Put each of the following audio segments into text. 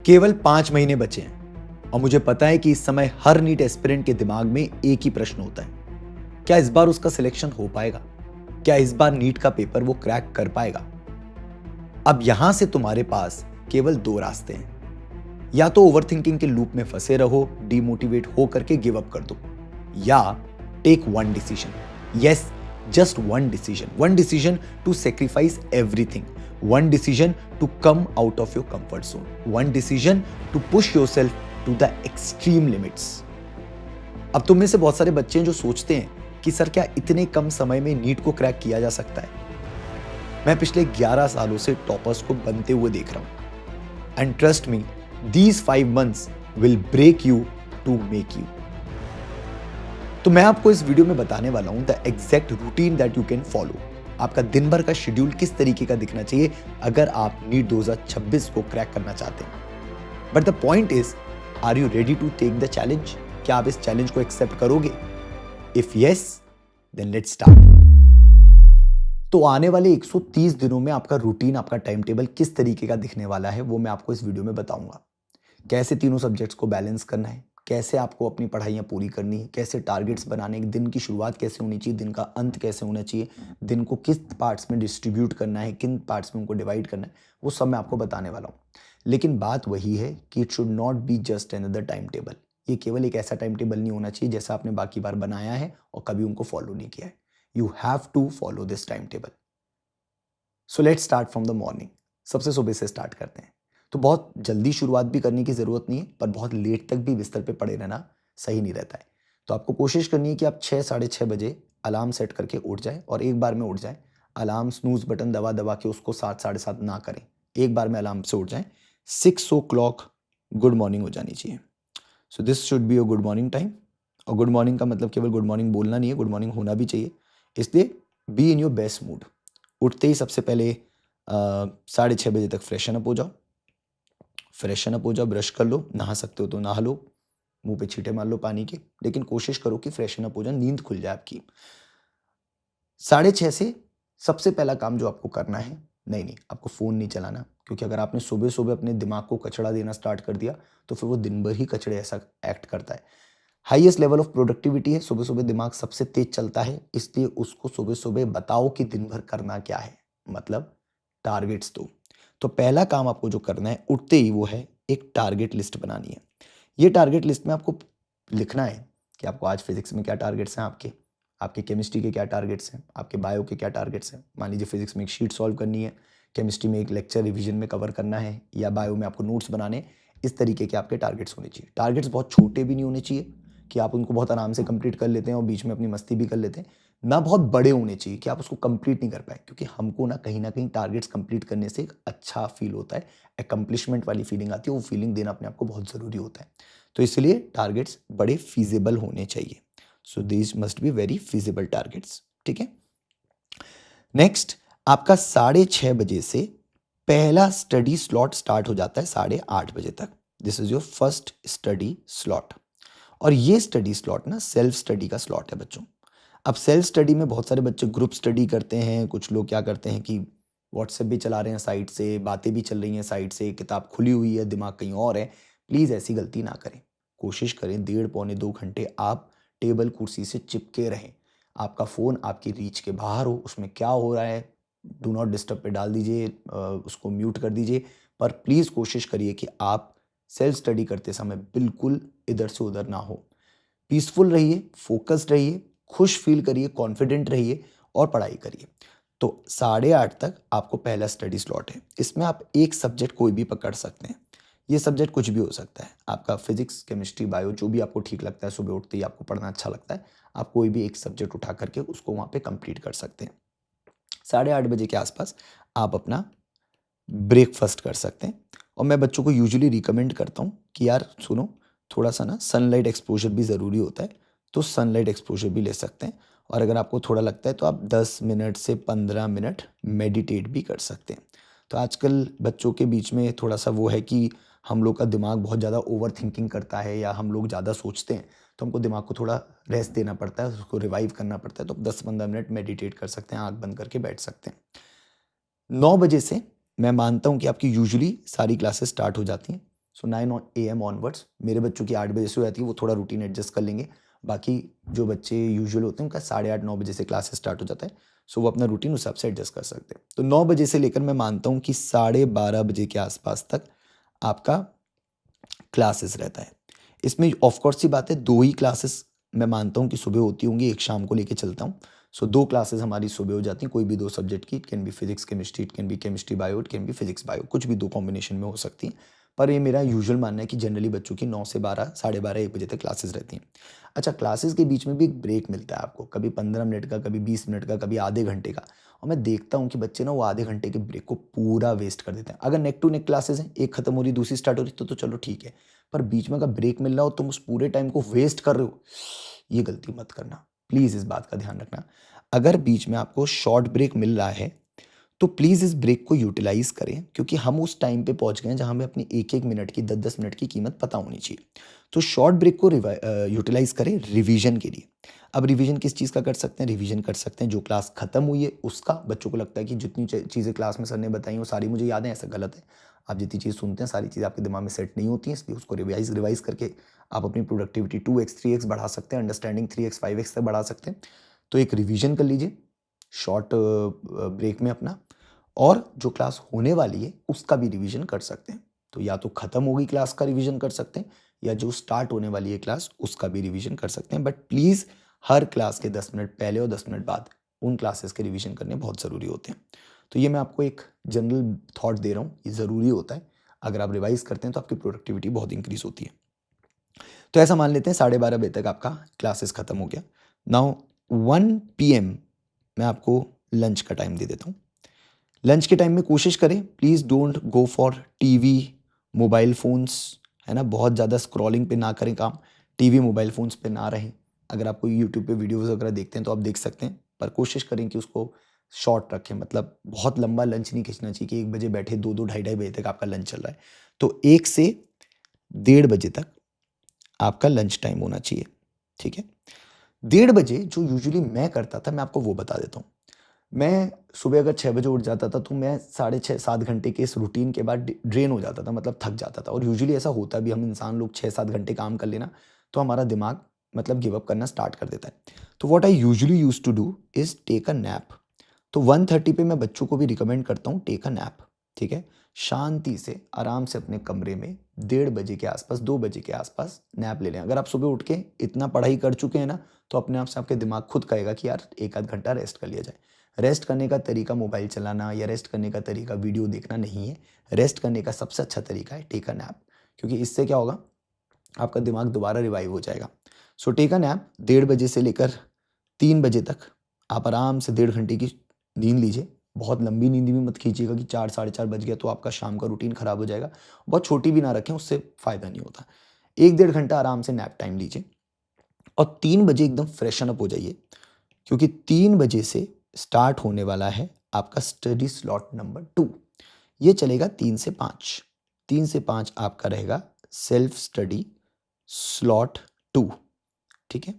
केवल 5 महीने बचे हैं और मुझे पता है कि इस समय हर नीट एस्पिरेंट के दिमाग में एक ही प्रश्न होता है, क्या इस बार उसका सिलेक्शन हो पाएगा? क्या इस बार नीट का पेपर वो क्रैक कर पाएगा? अब यहां से तुम्हारे पास केवल दो रास्ते हैं। या तो ओवरथिंकिंग के लूप में फंसे रहो, डीमोटिवेट हो करके गिव अप कर दो, या take one decision. Yes, just one decision to sacrifice everything, one decision to come out of your comfort zone, one decision to push yourself to the extreme limits. अब तुम में से बहुत सारे बच्चे हैं जो सोचते हैं कि सर क्या इतने कम समय में नीट को क्रैक किया जा सकता है? मैं पिछले 11 सालों से टॉपर्स को बनते हुए देख रहा हूं, and trust me, these 5 months will break you to make you. तो मैं आपको इस वीडियो में बताने वाला हूं the exact routine that you can follow. आपका दिन भर का शेड्यूल किस तरीके का दिखना चाहिए अगर आप नीट 2026 को क्रैक करना चाहते हैं। But the point is, are you ready to take the challenge? क्या आप इस चैलेंज को एक्सेप्ट करोगे? If yes, then let's start. तो आने वाले 130 दिनों में आपका रूटीन, आपका टाइम टेबल किस तरीके का दिखने वाला है वो मैं आपको इस वीडियो में बताऊंगा। कैसे तीनों सब्जेक्ट्स को बैलेंस करना है, कैसे आपको अपनी पढ़ाइयाँ पूरी करनी है, कैसे टारगेट्स बनाने, दिन की शुरुआत कैसे होनी चाहिए, दिन का अंत कैसे होना चाहिए, दिन को किस पार्ट्स में डिस्ट्रीब्यूट करना है, किन पार्ट्स में उनको डिवाइड करना है, वो सब मैं आपको बताने वाला हूँ। लेकिन बात वही है कि it should not be just another time table. ये केवल एक ऐसा टाइम टेबल नहीं होना चाहिए जैसा आपने बाकी बार बनाया है और कभी उनको फॉलो नहीं किया है। You have to follow this time table. So let's start from the morning. सबसे सुबह से स्टार्ट करते हैं। तो बहुत जल्दी शुरुआत भी करने की ज़रूरत नहीं है, पर बहुत लेट तक भी बिस्तर पे पड़े रहना सही नहीं रहता है। तो आपको कोशिश करनी है कि आप 6 साढ़े 6 बजे अलार्म सेट करके उठ जाएं और एक बार में उठ जाएं। अलार्म स्नूज बटन दबा दबा के उसको 7 साढ़े 7 ना करें, एक बार में अलार्म से उठ जाएं। 6 o'clock गुड मॉर्निंग हो जानी चाहिए। So this should be your good morning time. और गुड मॉर्निंग का मतलब केवल गुड मॉर्निंग बोलना नहीं है, गुड मॉर्निंग होना भी चाहिए। इसलिए be in your best mood. उठते ही सबसे पहले 6:30 बजे तक फ्रेशन अप हो जाओ। ब्रश कर लो, नहा सकते हो तो नहा लो, मुंह पे छींटे मार लो पानी के, लेकिन कोशिश करो कि फ्रेशन अप हो जाए, नींद खुल जाए आपकी। 6:30 से सबसे पहला काम जो आपको करना है, नहीं, आपको फ़ोन नहीं चलाना, क्योंकि अगर आपने सुबह सुबह अपने दिमाग को कचड़ा देना स्टार्ट कर दिया तो फिर वो दिन भर ही कचड़े ऐसा एक्ट करता है। हाईएस्ट लेवल ऑफ प्रोडक्टिविटी है, सुबह सुबह दिमाग सबसे तेज चलता है, इसलिए उसको सुबह सुबह बताओ कि दिन भर करना क्या है, मतलब टारगेट्स दो। तो पहला काम आपको जो करना है उठते ही, वो है एक टारगेट लिस्ट बनानी है। ये टारगेट लिस्ट में आपको लिखना है कि आपको आज फिजिक्स में क्या टारगेट्स हैं, आपके केमिस्ट्री के क्या टारगेट्स हैं, आपके बायो के क्या टारगेट्स हैं। मान लीजिए फिजिक्स में एक शीट सॉल्व करनी है, केमिस्ट्री में एक लेक्चर रिवीजन में कवर करना है, या बायो में आपको नोट्स बनाने। इस तरीके के आपके टारगेट्स होने चाहिए। टारगेट्स बहुत छोटे भी नहीं होने चाहिए कि आप उनको बहुत आराम से कंप्लीट कर लेते हैं और बीच में अपनी मस्ती भी कर लेते हैं, ना बहुत बड़े होने चाहिए कि आप उसको कंप्लीट नहीं कर पाए, क्योंकि हमको ना कहीं टारगेट्स कंप्लीट करने से एक अच्छा फील होता है, एकम्प्लिशमेंट वाली फीलिंग आती है। वो फीलिंग देना अपने आप को बहुत ज़रूरी होता है। तो इसलिए टारगेट्स बड़े फीजिबल होने चाहिए। So these must be very feasible targets, ठीक है। नेक्स्ट, आपका 6:30 बजे से पहला स्टडी स्लॉट स्टार्ट हो जाता है 8:30 बजे तक। This is your first study slot. और ये स्टडी स्लॉट ना सेल्फ स्टडी का स्लॉट है बच्चों। अब सेल्फ स्टडी में बहुत सारे बच्चे ग्रुप स्टडी करते हैं। कुछ लोग क्या करते हैं कि व्हाट्सएप भी चला रहे हैं साइड से, बातें भी चल रही हैं साइड से, किताब खुली हुई है, दिमाग कहीं और है। प्लीज़ ऐसी गलती ना करें। कोशिश करें 1.5-2 घंटे आप टेबल कुर्सी से चिपके रहें। आपका फ़ोन आपकी रीच के बाहर हो, उसमें क्या हो रहा है डू नॉट डिस्टर्ब पे डाल दीजिए, उसको म्यूट कर दीजिए। पर प्लीज़ कोशिश करिए कि आप सेल्फ स्टडी करते समय बिल्कुल इधर से उधर ना हो। पीसफुल रहिए, फोकस्ड रहिए, खुश फील करिए, कॉन्फिडेंट रहिए और पढ़ाई करिए। तो 8:30 तक आपको पहला स्टडी स्लॉट है। इसमें आप एक सब्जेक्ट कोई भी पकड़ सकते हैं। ये सब्जेक्ट कुछ भी हो सकता है, आपका फिजिक्स, केमिस्ट्री, बायो, जो भी आपको ठीक लगता है, सुबह उठते ही आपको पढ़ना अच्छा लगता है, आप कोई भी एक सब्जेक्ट उठा करके उसको वहाँ पे कंप्लीट कर सकते हैं। 8:30 बजे के आसपास आप अपना ब्रेकफास्ट कर सकते हैं। और मैं बच्चों को यूजुअली रिकमेंड करता हूँ कि यार सुनो, थोड़ा सा ना सनलाइट एक्सपोजर भी ज़रूरी होता है, तो सनलाइट एक्सपोजर भी ले सकते हैं। और अगर आपको थोड़ा लगता है तो आप 10 मिनट से 15 मिनट मेडिटेट भी कर सकते हैं। तो आजकल बच्चों के बीच में थोड़ा सा वो है कि हम लोग का दिमाग बहुत ज़्यादा ओवर थिंकिंग करता है, या हम लोग ज़्यादा सोचते हैं, तो हमको दिमाग को थोड़ा रेस्ट देना पड़ता है, उसको रिवाइव करना पड़ता है। तो 10-15 मिनट मेडिटेट कर सकते हैं, आँख बंद करके बैठ सकते हैं। 9 बजे से मैं मानता हूँ कि आपकी यूजुअली सारी क्लासेस स्टार्ट हो जाती हैं। सो 9 AM ऑनवर्ड्स। मेरे बच्चों की 8 बजे से हो जाती है, वो थोड़ा रूटीन एडजस्ट कर लेंगे। बाकी जो बच्चे यूजुअल होते हैं उनका 8:30-9 बजे से क्लासेस स्टार्ट हो जाता है, सो वो अपना रूटीन उस हिसाब से एडजस्ट कर सकते हैं। तो 9 बजे से लेकर मैं मानता हूँ कि 12:30 बजे के आसपास तक आपका क्लासेस रहता है। इसमें ऑफ कोर्स सी बात है, 2 ही क्लासेस मैं मानता हूँ कि सुबह होती होंगी, एक शाम को लेके चलता हूँ। सो 2 क्लासेस हमारी सुबह हो जाती हैं, कोई भी 2 सब्जेक्ट की। It can be physics chemistry, it can be chemistry bio, it can be physics bio, कुछ भी 2 कॉम्बिनेशन में हो सकती हैं। पर ये मेरा यूजुअल मानना है कि जनरली बच्चों की 9 से 12, 12:30, 1 बजे तक क्लासेस रहती हैं। अच्छा, क्लासेस के बीच में भी एक ब्रेक मिलता है आपको, कभी 15 मिनट का, कभी 20 मिनट का, कभी आधे घंटे का। और मैं देखता हूँ कि बच्चे ना वो आधे घंटे के ब्रेक को पूरा वेस्ट कर देते हैं। अगर नेक टू नेक क्लासेस हैं, एक खत्म हो रही दूसरी स्टार्ट हो रही तो चलो ठीक है, पर बीच में अगर ब्रेक मिल रहा हो, तुम उस पूरे टाइम को वेस्ट कर रहे हो, ये गलती मत करना। प्लीज़ इस बात का ध्यान रखना। अगर बीच में आपको शॉर्ट ब्रेक मिल रहा है तो प्लीज़ इस ब्रेक को यूटिलाइज़ करें, क्योंकि हम उस टाइम पे पहुंच गए हैं जहां हमें अपनी एक एक मिनट की, 10-10 मिनट की कीमत पता होनी चाहिए। तो शॉर्ट ब्रेक को यूटिलाइज़ करें रिवीजन के लिए। अब रिवीजन किस चीज़ का कर सकते हैं? रिवीजन कर सकते हैं जो क्लास खत्म हुई है उसका। बच्चों को लगता है कि जितनी चीज़ें क्लास में सर ने बताई वो सारी मुझे याद है, ऐसा गलत है। आप जितनी चीज़ सुनते हैं सारी चीज़ें आपके दिमाग में सेट नहीं होती हैं, इसलिए उसको रिवाइज करके आप अपनी प्रोडक्टिविटी 2x 3x बढ़ा सकते हैं, अंडरस्टैंडिंग 3x 5x तक बढ़ा सकते हैं। तो एक रिवीजन कर लीजिए शॉर्ट ब्रेक में अपना, और जो क्लास होने वाली है उसका भी रिवीजन कर सकते हैं। तो या तो खत्म होगी क्लास का रिवीजन कर सकते हैं, या जो स्टार्ट होने वाली है क्लास उसका भी रिवीजन कर सकते हैं। बट प्लीज़ हर क्लास के 10 मिनट पहले और 10 मिनट बाद उन क्लासेस के रिवीजन करने बहुत ज़रूरी होते हैं। तो ये मैं आपको एक जनरल थॉट दे रहा हूँ, ये ज़रूरी होता है। अगर आप रिवाइज करते हैं तो आपकी प्रोडक्टिविटी बहुत इंक्रीज होती है। तो ऐसा मान लेते हैं 12:30 बजे तक आपका क्लासेस खत्म हो गया। नाउ 1 PM मैं आपको लंच का टाइम दे देता हूँ। लंच के टाइम में कोशिश करें, please don't go for TV, mobile phones, है ना? बहुत ज़्यादा स्क्रॉलिंग पे ना करें काम, टीवी, मोबाइल फ़ोन्स पे ना रहें। अगर आप कोई यूट्यूब पे वीडियोज़ वगैरह देखते हैं तो आप देख सकते हैं, पर कोशिश करें कि उसको शॉर्ट रखें। मतलब बहुत लंबा लंच नहीं खींचना चाहिए कि 1 बजे बैठे 2-2, ढाई-ढाई बजे तक आपका लंच चल रहा है। तो 1 से 1:30 बजे तक आपका लंच टाइम होना चाहिए, ठीक है? 1:30 बजे जो यूजुअली मैं करता था, मैं आपको वो बता देता हूँ। मैं सुबह अगर 6 बजे उठ जाता था तो मैं 6.5-7 घंटे के इस रूटीन के बाद ड्रेन हो जाता था, मतलब थक जाता था। और यूजुअली ऐसा होता भी, हम इंसान लोग 6-7 घंटे काम कर लेना तो हमारा दिमाग मतलब गिव अप करना स्टार्ट कर देता है। तो what I usually used to do is take a nap. तो 1:30 पे मैं बच्चों को भी रिकमेंड करता हूँ टेक अ नैप, ठीक है? शांति से आराम से अपने कमरे में 1:30 बजे के आसपास, 2 बजे के आसपास नैप ले लें। अगर आप सुबह उठ के इतना पढ़ाई कर चुके हैं ना, तो अपने आप से आपके दिमाग खुद कहेगा कि यार एक आध घंटा रेस्ट कर लिया जाए। रेस्ट करने का तरीका मोबाइल चलाना या रेस्ट करने का तरीका वीडियो देखना नहीं है। रेस्ट करने का सबसे अच्छा तरीका है टेक अ नैप, क्योंकि इससे क्या होगा, आपका दिमाग दोबारा रिवाइव हो जाएगा। सो टेक अ नैप 1:30 बजे से लेकर 3 बजे तक आप आराम से 1.5 घंटे की नींद लीजिए। बहुत लंबी नींद भी मत खींचिएगा कि 4 साढ़े 4 बज गया तो आपका शाम का रूटीन खराब हो जाएगा। बहुत छोटी भी ना रखें, उससे फ़ायदा नहीं होता। 1 डेढ़ घंटा आराम से नैप टाइम लीजिए और 3 बजे एकदम फ्रेशन अप हो जाइए, क्योंकि 3 बजे से स्टार्ट होने वाला है आपका स्टडी स्लॉट नंबर 2। ये चलेगा 3 से 5। 3 से 5 आपका रहेगा सेल्फ स्टडी स्लॉट 2, ठीक है?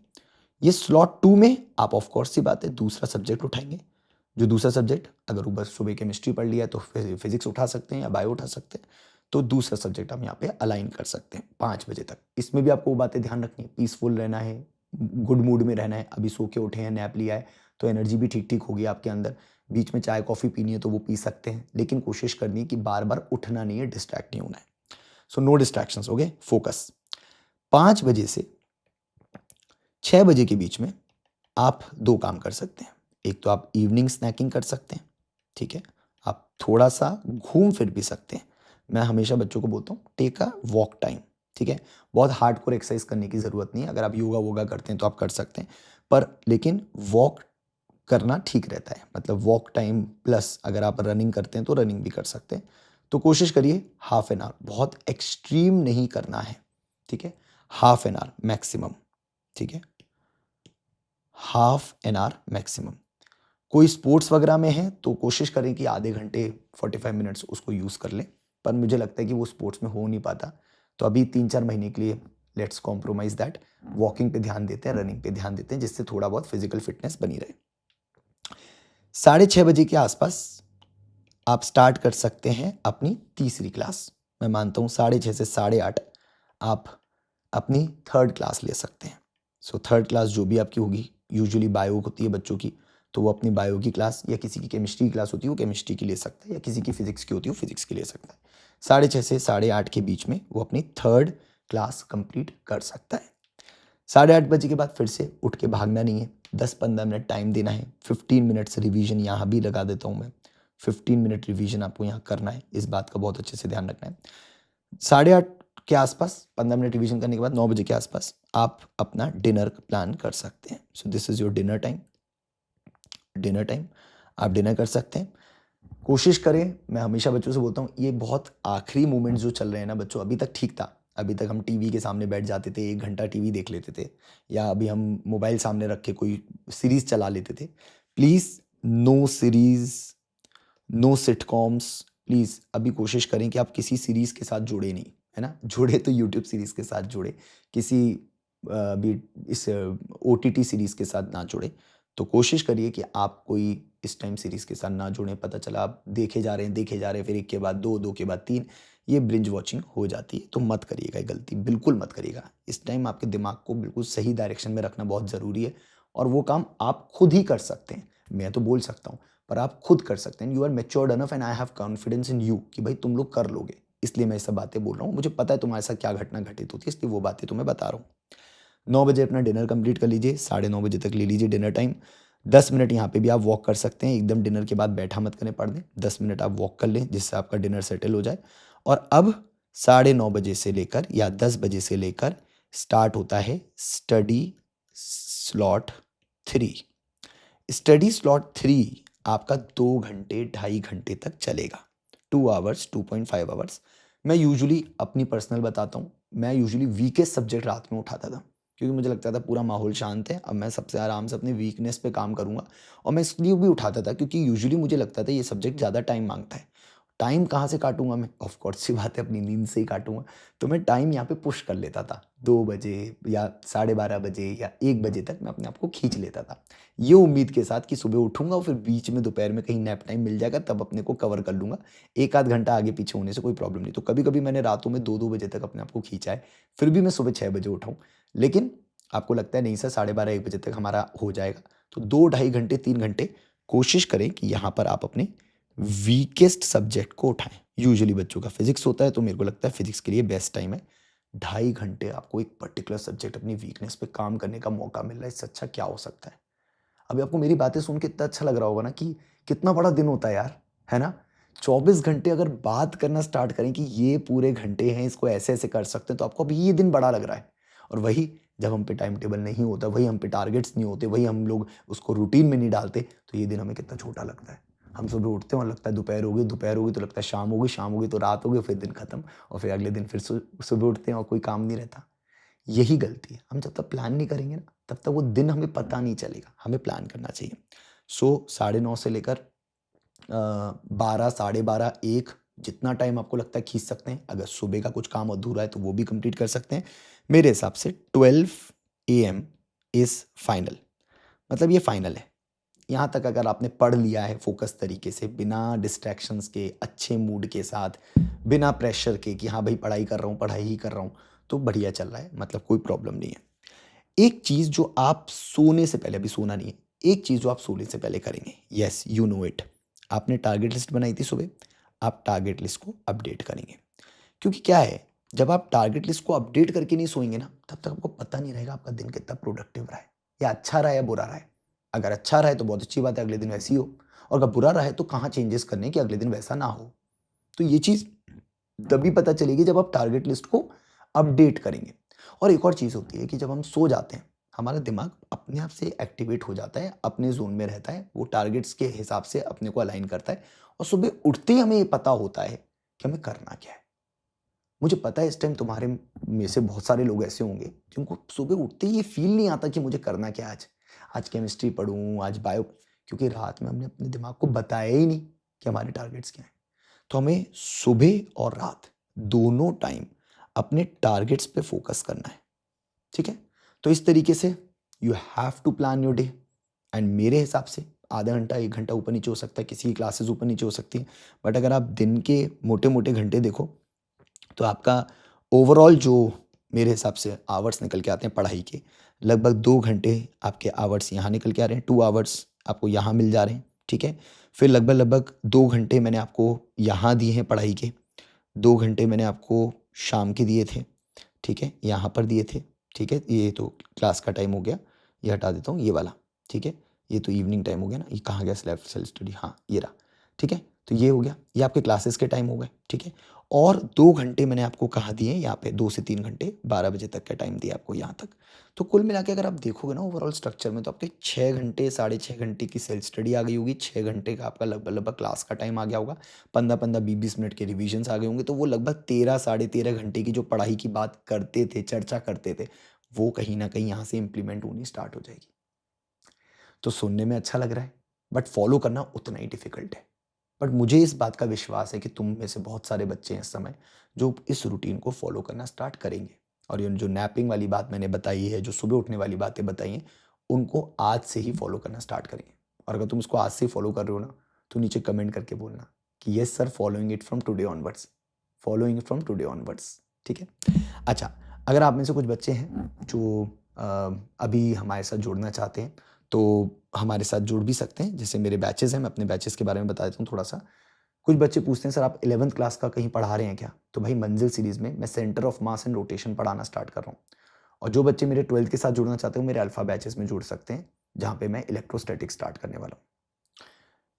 ये स्लॉट 2 में आप ऑफ कोर्स सी बात है दूसरा सब्जेक्ट उठाएंगे। जो दूसरा सब्जेक्ट, अगर वो बस सुबह केमिस्ट्री पढ़ लिया है तो फिजिक्स उठा सकते हैं या बायो उठा सकते हैं। तो दूसरा सब्जेक्ट हम यहाँ पे अलाइन कर सकते हैं 5 बजे तक। इसमें भी आपको वो बातें ध्यान रखनी है, पीसफुल रहना है, गुड मूड में रहना है। अभी सो के उठे हैं, नैप लिया है, तो एनर्जी भी ठीक ठीक होगी आपके अंदर। बीच में चाय कॉफ़ी पीनी है तो वो पी सकते हैं, लेकिन कोशिश करनी है कि बार बार उठना नहीं है, डिस्ट्रैक्ट नहीं होना है। So no distractions, okay, focus. 5 बजे से 6 बजे के बीच में आप 2 काम कर सकते हैं। एक तो आप इवनिंग स्नैकिंग कर सकते हैं, ठीक है? आप थोड़ा-सा घूम फिर भी सकते हैं। मैं हमेशा बच्चों को बोलता हूँ टेक अ वॉक टाइम, ठीक है? बहुत हार्डकोर एक्सरसाइज करने की ज़रूरत नहीं है। अगर आप योगा-वोगा करते हैं तो आप कर सकते हैं। पर लेकिन वॉक करना ठीक रहता है। मतलब वॉक टाइम प्लस अगर आप रनिंग करते हैं तो रनिंग भी कर सकते हैं। तो कोशिश करिए हाफ एन आवर, बहुत एक्सट्रीम नहीं करना है, ठीक है? हाफ एन आवर मैक्सिमम, ठीक है? Half an hour maximum. कोई स्पोर्ट्स वगैरह में है तो कोशिश करें कि आधे घंटे 45 मिनट्स उसको यूज़ कर लें, पर मुझे लगता है कि वो स्पोर्ट्स में हो नहीं पाता। तो अभी 3-4 महीने के लिए लेट्स कॉम्प्रोमाइज़ दैट। वॉकिंग पे ध्यान देते हैं, रनिंग पे ध्यान देते हैं, जिससे थोड़ा बहुत फिजिकल फिटनेस बनी रहे। 6:30 बजे के आसपास आप स्टार्ट कर सकते हैं अपनी तीसरी क्लास। मैं मानता हूँ 6:30 से 8:30 आप अपनी थर्ड क्लास ले सकते हैं। सो थर्ड क्लास जो भी आपकी होगी, यूजुअली बायो होती है बच्चों की, तो वो अपनी बायो की क्लास, या किसी की केमिस्ट्री की क्लास होती है वो केमिस्ट्री की ले सकता है, या किसी की फिजिक्स की होती है वो फिजिक्स की ले सकता है। 6:30 से 8:30 के बीच में वो अपनी थर्ड क्लास कंप्लीट कर सकता है। 8:30 बजे के बाद फिर से उठ के भागना नहीं है, 10-15 मिनट टाइम देना है। 15 मिनट्स रिवीजन यहाँ भी लगा देता हूँ मैं, 15 मिनट रिवीजन आपको यहाँ करना है, इस बात का बहुत अच्छे से ध्यान रखना है। 8:30 के आसपास 15 मिनट रिवीजन करने के बाद 9 बजे के आसपास आप अपना डिनर प्लान कर सकते हैं। So this is your dinner time. Dinner time आप डिनर कर सकते हैं। कोशिश करें, मैं हमेशा बच्चों से बोलता हूँ, ये बहुत आखिरी मोमेंट जो चल रहे हैं ना बच्चों, अभी तक ठीक था, अभी तक हम टीवी के सामने बैठ जाते थे, 1 घंटा टीवी देख लेते थे, या अभी हम मोबाइल सामने रख के कोई सीरीज चला लेते थे। Please no series, no sitcoms. Please अभी कोशिश करें कि आप किसी सीरीज़ के साथ जुड़े नहीं, है ना, जुड़े तो यूट्यूब सीरीज़ के साथ जुड़े, किसी भी इस OTT सीरीज़ के साथ ना जुड़े। तो कोशिश करिए कि आप कोई इस टाइम सीरीज़ के साथ ना जुड़ें। पता चला आप देखे जा रहे हैं, फिर एक के बाद दो के बाद तीन, ये ब्रिंज वॉचिंग हो जाती है। तो मत करिएगा ये गलती, बिल्कुल मत करिएगा। इस टाइम आपके दिमाग को बिल्कुल सही डायरेक्शन में रखना बहुत ज़रूरी है, और वो काम आप खुद ही कर सकते हैं। मैं तो बोल सकता हूँ, पर आप खुद कर सकते हैं। You are matured enough and I have confidence in you कि भाई तुम लोग कर लोगे, इसलिए मैं ये सब बातें बोल रहा हूँ। मुझे पता है तुम्हारे साथ क्या घटना घटित होती है, इसलिए वो बातें तुम्हें बता रहा हूँ। 9 बजे अपना डिनर कंप्लीट कर लीजिए, 9:30 बजे तक ले लीजिए डिनर टाइम। 10 मिनट यहाँ पे भी आप वॉक कर सकते हैं, एकदम डिनर के बाद बैठा मत करें पढ़ने, 10 मिनट आप वॉक कर लें जिससे आपका डिनर सेटल हो जाए। और अब 9:30 बजे से लेकर या 10 बजे से लेकर स्टार्ट होता है स्टडी स्लॉट 3। स्टडी स्लॉट 3 आपका 2 घंटे 2.5 घंटे तक चलेगा, 2 आवर्स 2.5 आवर्स। मैं यूजुअली अपनी पर्सनल बताता हूँ, मैं यूजुअली वीकेस्ट सब्जेक्ट रात में उठाता था, क्योंकि मुझे लगता था पूरा माहौल शांत है, अब मैं सबसे आराम से अपने वीकनेस पे काम करूँगा। और मैं इसलिए भी उठाता था क्योंकि यूजुअली मुझे लगता था ये सब्जेक्ट ज़्यादा टाइम मांगता है। टाइम कहाँ से काटूंगा मैं? ऑफ कोर्स सी बात है, अपनी नींद से ही काटूंगा। तो मैं टाइम यहाँ पे पुश कर लेता था, 2 बजे या 12:30 बजे या 1 बजे तक मैं अपने आप को खींच लेता था, ये उम्मीद के साथ कि सुबह उठूंगा और फिर बीच में दोपहर में कहीं नैप टाइम मिल जाएगा, तब अपने को कवर कर लूंगा। 1 आध घंटा आगे पीछे होने से कोई प्रॉब्लम नहीं। तो कभी कभी मैंने रातों में 2-2 बजे तक अपने आप को खींचा है, फिर भी मैं सुबह 6 बजे उठाऊँ। लेकिन आपको लगता है नहीं सर 12:30-1 बजे तक हमारा हो जाएगा, तो 2 ढाई घंटे 3 घंटे कोशिश करें कि यहाँ पर आप अपने वीकेस्ट सब्जेक्ट को उठाएं। यूजुअली बच्चों का फिजिक्स होता है, तो मेरे को लगता है फिजिक्स के लिए बेस्ट टाइम है। 2.5 घंटे आपको एक पर्टिकुलर सब्जेक्ट अपनी वीकनेस पे काम करने का मौका मिल रहा है, इससे अच्छा क्या हो सकता है? अभी आपको मेरी बातें सुन के इतना अच्छा लग रहा होगा ना कि कितना बड़ा दिन होता है यार, है ना? 24 घंटे अगर बात करना स्टार्ट करें कि ये पूरे घंटे हैं, इसको ऐसे-ऐसे कर सकते हैं, तो आपको अभी ये दिन बड़ा लग रहा है। और वही जब हम पे टाइम टेबल नहीं होता, वही हम पे टारगेट्स नहीं होते, वही हम लोग उसको रूटीन में नहीं डालते, तो ये दिन हमें कितना छोटा लगता है। हम सुबह उठते हैं और लगता है दोपहर हो गई तो लगता है शाम हो गई तो रात हो गई, फिर दिन खत्म, और फिर अगले दिन फिर सुबह उठते हैं और कोई काम नहीं रहता। यही गलती है। हम जब तक प्लान नहीं करेंगे ना, तब तक वो दिन हमें पता नहीं चलेगा। हमें प्लान करना चाहिए। सो 9:30 से लेकर 12, 12:30, 1, जितना टाइम आपको लगता है खींच सकते हैं। अगर सुबह का कुछ काम अधूरा है तो वो भी कंप्लीट कर सकते हैं। मेरे हिसाब से 12 AM इज़ फाइनल, मतलब ये फाइनल है। यहाँ तक अगर आपने पढ़ लिया है फोकस तरीके से, बिना डिस्ट्रैक्शंस के, अच्छे मूड के साथ, बिना प्रेशर के कि हाँ भाई पढ़ाई कर रहा हूँ, पढ़ाई ही कर रहा हूँ, तो बढ़िया चल रहा है, मतलब कोई प्रॉब्लम नहीं है। एक चीज़ जो आप सोने से पहले, अभी सोना नहीं है, एक चीज़ जो आप सोने से पहले करेंगे, यस यू नो इट, आपने टारगेट लिस्ट बनाई थी सुबह, आप टारगेट लिस्ट को अपडेट करेंगे। क्योंकि क्या है, जब आप टारगेट लिस्ट को अपडेट करके नहीं सोएंगे ना, तब तक आपको पता नहीं रहेगा आपका दिन कितना प्रोडक्टिव रहा है, या अच्छा रहा है या बुरा रहा है। अगर अच्छा रहा है तो बहुत अच्छी बात है, अगले दिन वैसी हो, और अगर बुरा रहा है तो कहाँ चेंजेस करने कि अगले दिन वैसा ना हो। तो ये चीज़ तभी पता चलेगी जब आप टारगेट लिस्ट को अपडेट करेंगे। और एक और चीज़ होती है कि जब हम सो जाते हैं, हमारा दिमाग अपने आप से एक्टिवेट हो जाता है, अपने जोन में रहता है, वो टारगेट्स के हिसाब से अपने को अलाइन करता है, और सुबह उठते ही हमें ये पता होता है कि हमें करना क्या है। मुझे पता है इस टाइम तुम्हारे में से बहुत सारे लोग ऐसे होंगे जिनको सुबह उठते ही ये फील नहीं आता कि मुझे करना क्या है आज। आज केमिस्ट्री पढ़ूँ, आज बायो, क्योंकि रात में हमने अपने दिमाग को बताया ही नहीं कि हमारे टारगेट्स क्या हैं। तो हमें सुबह और रात दोनों टाइम अपने टारगेट्स पे फोकस करना है, ठीक है? तो इस तरीके से you have to plan your day. And मेरे हिसाब से आधा घंटा 1 घंटा ऊपर नीचे हो सकता है, किसी की क्लासेस ऊपर नीचे हो सकती हैं, बट अगर आप दिन के मोटे मोटे घंटे देखो तो आपका ओवरऑल जो मेरे हिसाब से आवर्स निकल के आते हैं पढ़ाई के, लगभग 2 घंटे आपके आवर्स यहाँ निकल के आ रहे हैं, 2 आवर्स आपको यहाँ मिल जा रहे हैं, ठीक है। फिर लगभग 2 घंटे मैंने आपको यहाँ दिए हैं पढ़ाई के, 2 घंटे मैंने आपको शाम के दिए थे, ठीक है, यहाँ पर दिए थे, ठीक है। ये तो क्लास का टाइम हो गया, ये हटा देता हूँ ये वाला, ठीक है। ये तो इवनिंग टाइम हो गया ना, ये कहाँ गया सेल्फ स्टडी, हाँ ये रहा, ठीक है। तो ये हो गया, ये आपके क्लासेस के टाइम हो गए, ठीक है। और 2 घंटे मैंने आपको कहाँ दिए, यहाँ पे 2 से 3 घंटे 12 बजे तक का टाइम दिया आपको यहाँ तक। तो कुल मिला के अगर आप देखोगे ना ओवरऑल स्ट्रक्चर में, तो आपके 6 घंटे 6.5 घंटे की सेल्फ स्टडी आ गई होगी, 6 घंटे का आपका लगभग क्लास का टाइम आ गया होगा, 15-15 20-20 मिनट के रिविजन्स आ गए होंगे। तो वो लगभग 13 साढ़े 13 घंटे की जो पढ़ाई की बात करते थे, चर्चा करते थे, वो कहीं ना कहीं यहाँ से इम्प्लीमेंट होनी स्टार्ट हो जाएगी। तो सुनने में अच्छा लग रहा है, बट फॉलो करना उतना ही डिफिकल्ट है। बट मुझे इस बात का विश्वास है कि तुम में से बहुत सारे बच्चे हैं इस समय जो इस रूटीन को फॉलो करना स्टार्ट करेंगे। और ये जो नैपिंग वाली बात मैंने बताई है, जो सुबह उठने वाली बातें बताई हैं, उनको आज से ही फॉलो करना स्टार्ट करेंगे। और अगर तुम इसको आज से ही फॉलो कर रहे हो ना, तो नीचे कमेंट करके बोलना कि yes sir, following it from today onwards, following it from today onwards, ठीक है। अच्छा, अगर आप में से कुछ बच्चे हैं जो अभी हमारे साथ जुड़ना चाहते हैं, तो हमारे साथ जुड़ भी सकते हैं। जैसे मेरे बैचेज़ हैं, मैं अपने बैचेज़ के बारे में बता देता हूँ थोड़ा सा। कुछ बच्चे पूछते हैं सर आप 11th क्लास का कहीं पढ़ा रहे हैं क्या? तो भाई मंजिल सीरीज़ में मैं centre of mass and rotation पढ़ाना स्टार्ट कर रहा हूँ। और जो बच्चे मेरे 12th के साथ जुड़ना चाहते हो, मेरे अल्फ़ा बैचेज़ में जुड़ सकते हैं, जहाँ पे मैं इलेक्ट्रोस्टैटिक्स स्टार्ट करने वाला हूँ।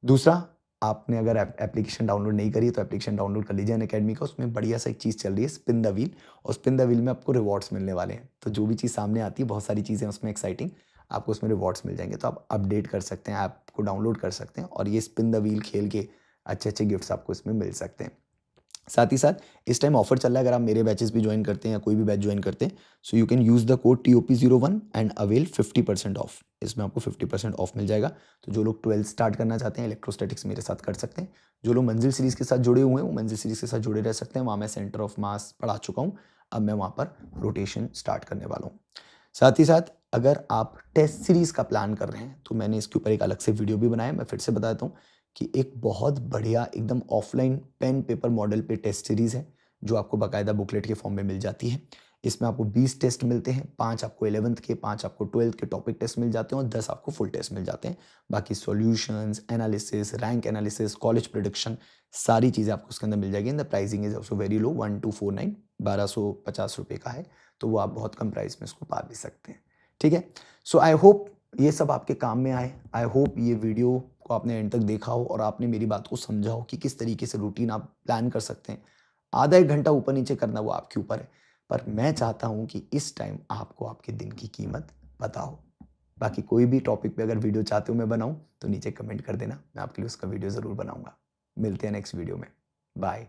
दूसरा, आपने अगर एप्लीकेशन डाउनलोड नहीं करी है तो एप्लीकेशन डाउनलोड कर लीजिए अनअकैडमी का। उसमें बढ़िया सा एक चीज़ चल रही है, स्पिन द व्हील, और स्पिन द व्हील में आपको रिवॉर्ड्स मिलने वाले हैं। तो जो भी चीज़ सामने आती है, बहुत सारी चीज़ें उसमें एक्साइटिंग, आपको उसमें रिवॉर्ड्स मिल जाएंगे। तो आप अपडेट कर सकते हैं, ऐप को डाउनलोड कर सकते हैं, और ये स्पिन द व्हील खेल के अच्छे अच्छे गिफ्ट्स आपको इसमें मिल सकते हैं। साथ ही साथ इस टाइम ऑफर चल रहा है, अगर आप मेरे बैचेस भी ज्वाइन करते हैं या कोई भी बैच ज्वाइन करते हैं, so you can use the code TOP01 and avail 50% of. इसमें आपको 50% ऑफ मिल जाएगा। तो जो लोग 12th स्टार्ट करना चाहते हैं इलेक्ट्रोस्टैटिक्स मेरे साथ कर सकते हैं। जो लोग मंजिल सीरीज़ के साथ जुड़े हुए हैं वो मंजिल सीरीज़ के साथ जुड़े रह सकते हैं। वहाँ मैं सेंटर ऑफ मास पढ़ा चुका हूँ, अब मैं वहाँ पर रोटेशन स्टार्ट करने वाला हूँ। साथ ही साथ अगर आप टेस्ट सीरीज़ का प्लान कर रहे हैं, तो मैंने इसके ऊपर एक अलग से वीडियो भी बनाया। मैं फिर से बता देता हूँ कि एक बहुत बढ़िया एकदम ऑफलाइन पेन पेपर मॉडल पे टेस्ट सीरीज़ है, जो आपको बाकायदा बुकलेट के फॉर्म में मिल जाती है। इसमें आपको 20 टेस्ट मिलते हैं, 5 आपको 11th के, 5 आपको 12th के टॉपिक टेस्ट मिल जाते हैं, और 10 आपको फुल टेस्ट मिल जाते हैं। बाकी solutions, analysis, rank analysis, college prediction, सारी चीज़ें आपको उसके अंदर मिल जाएगी। The pricing is also very low, 1249, 1250 रुपये का है। तो वो आप बहुत कम प्राइस में इसको पा भी सकते हैं, ठीक है। सो आई होप ये सब आपके काम में आए। आई होप ये वीडियो को आपने एंड तक देखा हो और आपने मेरी बात को समझा हो कि किस तरीके से रूटीन आप प्लान कर सकते हैं। आधा 1 घंटा ऊपर नीचे करना वो आपके ऊपर है, पर मैं चाहता हूँ कि इस टाइम आपको आपके दिन की कीमत पता हो। बाकी कोई भी टॉपिक पे अगर वीडियो चाहते हो मैं बनाऊँ, तो नीचे कमेंट कर देना, मैं आपके लिए उसका वीडियो ज़रूर बनाऊँगा। मिलते हैं नेक्स्ट वीडियो में। बाय।